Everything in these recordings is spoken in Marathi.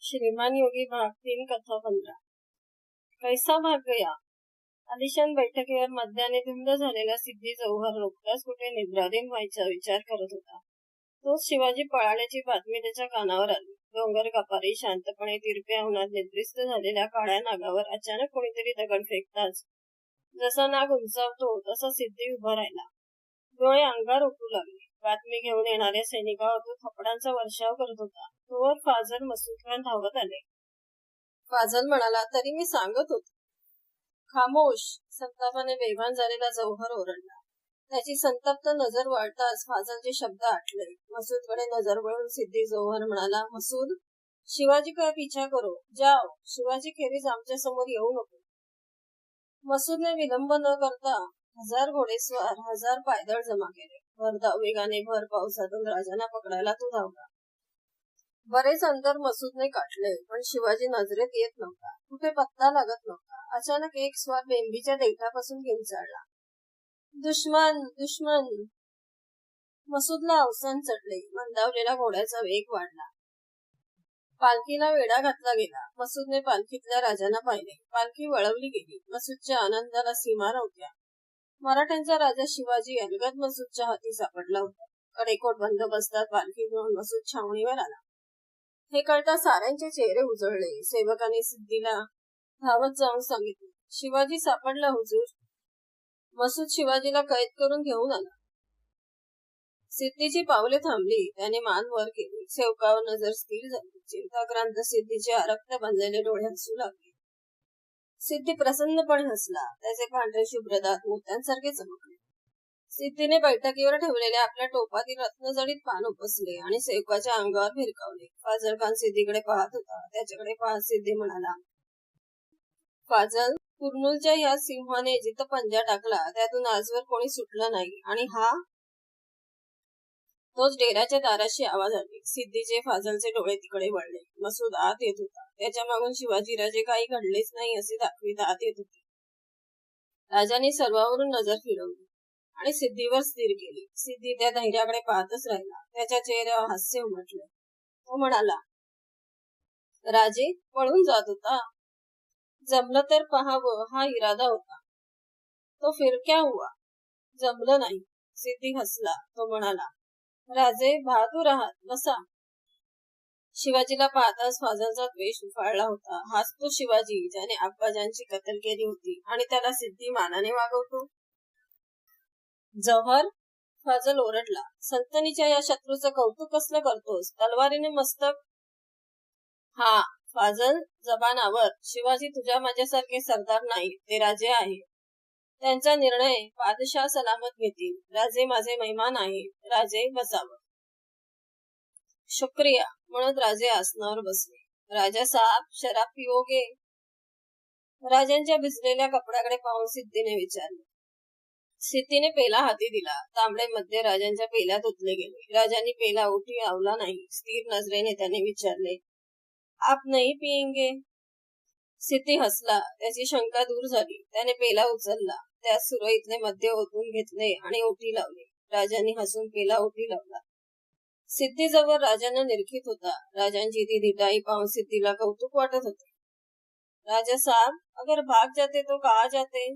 श्रीमान योगी भाग 3 कथा 15। कैसा भाग गया। आलिशान बैठकीवर मद्याने धुंद झालेला सिद्धी जौहर नुकताच कुठे निद्राधीन व्हायचा विचार करत होता. तोच शिवाजी पळाल्याची बातमी त्याच्या कानावर आली. डोंगर कपारी शांतपणे तिरप्या उन्हात निद्रिस्त झालेल्या काळ्या नागावर अचानक कोणीतरी दगड फेकताच जसा नाग उंचावतो तसा सिद्धी उभा राहिला. डोळे अंगार उठू लागले. बातमी घेऊन येणाऱ्या सैनिकावर तो थपडांचा वर्षाव करत होता. तोवर फाजल मसूद खान धावत आले. फाजल म्हणाला, तरी मी सांगत होतो. खामोश. संतापाने बेभान झालेला जौहर ओरडला. त्याची संतप्त नजर वाढताच फाजलचे शब्द आटले. मसूदकडे नजर वळून सिद्धी जौहर म्हणाला, मसूद, शिवाजी का पीछा करो, जाओ. शिवाजी खेरीज आमच्या समोर येऊ नको. मसूदने विलंब न करता 1000 घोडेस्वार 1000 पायदळ जमा केले. भरधाव वेगाने भर पावसातून राजांना पकडायला तो धावला. बरेच अंतर मसूदने काढले, पण शिवाजी नजरेत येत नव्हता. कुठे पत्ता लागत नव्हता. अचानक एक स्वार बेंबीच्या देठापासून किंचाळला, दुश्मन दुश्मन. मसूदला अवसान चढले. मंदावलेला घोड्याचा वेग वाढला. पालखीला वेढा घातला गेला. मसूदने पालखीतल्या राजांना पाहिले. पालखी वळवली गेली. मसूदच्या आनंदाला सीमा नव्हत्या. मराठ्यांचा राजा शिवाजी अलगद मसूदच्या हाती सापडला होता. कडेकोट बंदोबस्तात पालखी घेऊन मसूद छावणीवर आला. हे कळता साऱ्यांचे चेहरे उजळले. सेवकांनी सिद्धीला धावत जाऊन सांगितले, शिवाजी सापडला हुजूर. मसूद शिवाजीला कैद करून घेऊन आला. सिद्धीची पावले थांबली. त्याने मान वर केली. सेवकावर नजर स्थिर झाली. चिंताक्रांत सिद्धीचे आरक्त बांधलेले डोळे हसू लागले. सिद्धी प्रसन्नपणे हसला. त्याचे पांढरे शुभ्र दात मोत्यांसारखे चमकले. सिद्धीने बैठकीवर ठेवलेल्या आपल्या टोपातील रत्नजडीत पान उपसले आणि सेवकाच्या अंगावर भिरकावले. फाजल खान सिद्धीकडे पाहत होता. त्याच्याकडे पाहत सिद्धी म्हणाला, फाजल, कुर्नूलच्या या सिंहाने जिथं पंजा टाकला त्यातून आजवर कोणी सुटलं नाही. आणि हा तोच डेऱ्याच्या दाराशी आवाज आले. सिद्धीचे फाजलचे डोळे तिकडे वळले. मसूद आत येत होता. त्याच्या मागून शिवाजीराजे काही घडलेच नाही असे दाखवीत आत येत होते. राजांनी सर्वांवरून नजर फिरवली आणि सिद्धीवर स्थिर केली. सिद्धी त्या धैर्याकडे पाहतच राहिला. त्याच्या चेहऱ्यावर हास्य उमटले. तो म्हणाला, राजे, पळून जात होता. जमलं तर पहावं हा इरादा होता. तो फिर क्या हुआ? जमलं नाही. सिद्धी हसला. तो म्हणाला, राजे, बहादूर आहात, बसा. शिवाजीला पाहताच फाजलचा द्वेष उफाळला होता. हाच तो शिवाजी ज्याने अब्बाजांची कत्ल केली होती आणि त्याला सिद्धी मानाने वागवतो. जौहर, फाजल ओरडला, सल्तनीच्या या शत्रूचं कौतुक कसलं करतोस? तलवारीने मस्तक. हा फाजल, जबानावर. शिवाजी तुझ्या माझ्यासारखे सरदार नाही, ते राजे आहे. त्यांचा निर्णय बादशाह सलामत घेतील. राजे माझे मेहमान आहेत. राजे, बसावं. शुक्रिया म्हणत राजे आसनावर बसले. राजा साहेब, शराब पिओगे? राजांच्या भिजलेल्या कपड्याकडे पाहून सिद्धीने विचारले. सिद्धीने पेला हाती दिला. तांबडे मध्ये राजांच्या पेल्यात ओतले गेले. राजांनी पेला ओठी लावला नाही. स्थिर नजरेने त्याने विचारले, आप नहीं पिएंगे? सिद्धी हसला. त्याची शंका दूर झाली. त्याने पेला उचलला. त्यात सुरईतले मध्य ओतून घेतले आणि ओठी लावली. राजांनी हसून पेला ओठी लावला. सिद्धी जवळ राजांना निरखित होता. राजांची ती धिटाई पाहून सिद्धीला कौतुक वाटत होते. राजा साहेब, अगर भाग जाते तो कहा जाते?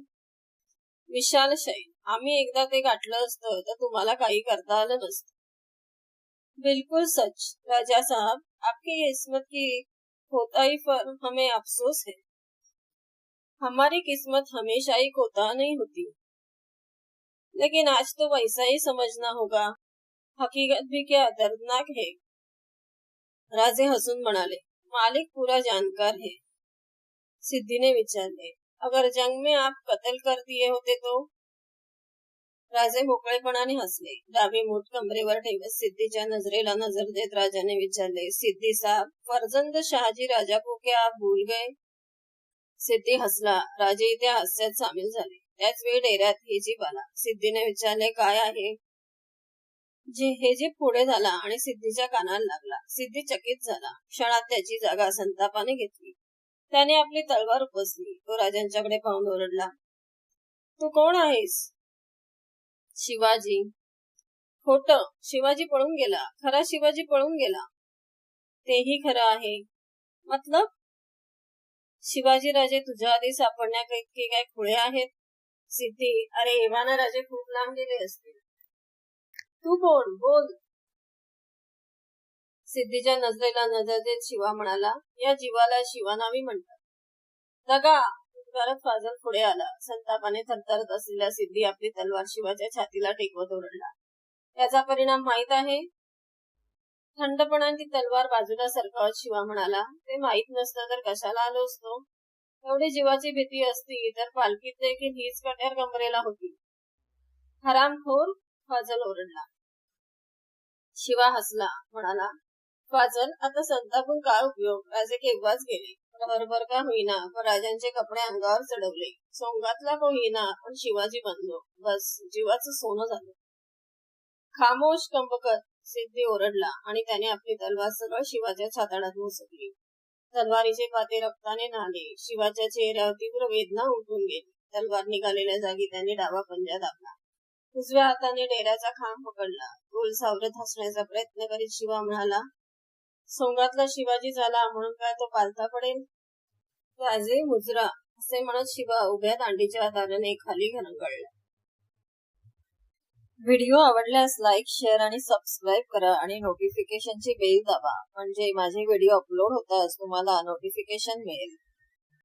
विशाल शैल. आम्ही एकदा ते गाठलं असतं तर तुम्हाला काही करता आलं नसतं. बिलकुल सच राजा साहब, आपकी किस्मत की कोताही पर हमें अफसोस है. हमारी किस्मत हमेशा ही कोताह नहीं होती, लेकिन आज तो वैसा ही समझना होगा. हकीकत भी क्या दर्दनाक है. राजे हसून म्हणाले, मालिक पूरा जानकार है. सिद्धीने विचारले, अगर जंग में आप कत्ल कर दिए होते तो? राजे मोकळेपणाने हसले. डावी मूठ कमरेवर ठेवत सिद्धीच्या नजरेला नजर देत राजाने विचारले, सिद्धी साहब, फर्जंद शहाजी राजा को क्या आप भूल गए? सिद्धी हसला. राजे त्या हास्यात सामील झाले. त्याच वेळी डेऱ्यात हेजीब आला. सिद्धीने विचारले, काय आहे? हेजीब पुढे झाला आणि सिद्धीच्या कानाला लागला. सिद्धी चकित झाला. क्षणात त्याची जागा संतापाने घेतली. त्याने आपली तलवार उपसली. तो राजांच्याकडे पाहून ओरडला, तू कोण आहेस? शिवाजी. खोटं. शिवाजी पळून गेला. खरा शिवाजी पळून गेला. तेही खरं आहे. मतलब शिवाजी राजे तुझ्या आधी सापडण्यात इतके काय खुळे आहेत? सिद्धी, अरे एव्हाना राजे खूप लांब गेले असतील. तू कोण? बोल. सिद्धीच्या नजरेला नजर देत शिवा म्हणाला, या जीवाला शिवानावी म्हणतात. दगा करत फाजल पुढे आला. संतापाने थरथरत असलेल्या सिद्धी आपली तलवार शिवाच्या छातीला टेकवत ओरडला. याचा परिणाम माहित आहे? थंडपणाने ती तलवार बाजूला सरकावत शिवा म्हणाला, ते माहित नसतं तर कशाला आलो असतो? एवढी जीवाची भीती असती तर पालखीत देखील हीच कट्यार कमरेला होती. हरामखोर, फाजल ओरडला. शिवा हसला, म्हणाला, फाजल, आता संतापून काय उपयोग? राजे केव्हाच गेले. भरभर का होईना पण राजांचे कपडे अंगावर चढवले. सोंगातला का होईना पण शिवाजी बनलो. बस जीवाचं सोनं झालं. खामोश कंपकत, सिद्धी ओरडला आणि त्याने आपली तलवार सरळ शिवाच्या छाताडात घुसवली. तलवारीचे पाते रक्ताने नाले. शिवाच्या चेहऱ्यावर तीव्र वेदना उठून गेली. तलवार निघालेल्या जागी त्याने डावा पंजा दाबला. उजव्या हाताने डेऱ्याचा खांब पकडला. गोल सावरत हसण्याचा प्रयत्न करीत शिवा म्हणाला, सोंगातला शिवाजी झाला म्हणून काय तो पालथा पडेल? राजे मुजरा, असे म्हणत शिवा उभ्या दांडीच्या दाराने खाली घरंगळला. व्हिडिओ आवडल्यास लाईक, शेअर आणि सबस्क्राईब करा आणि नोटिफिकेशनची बेल दाबा, म्हणजे माझे व्हिडिओ अपलोड होताच तुम्हाला नोटिफिकेशन मिळेल.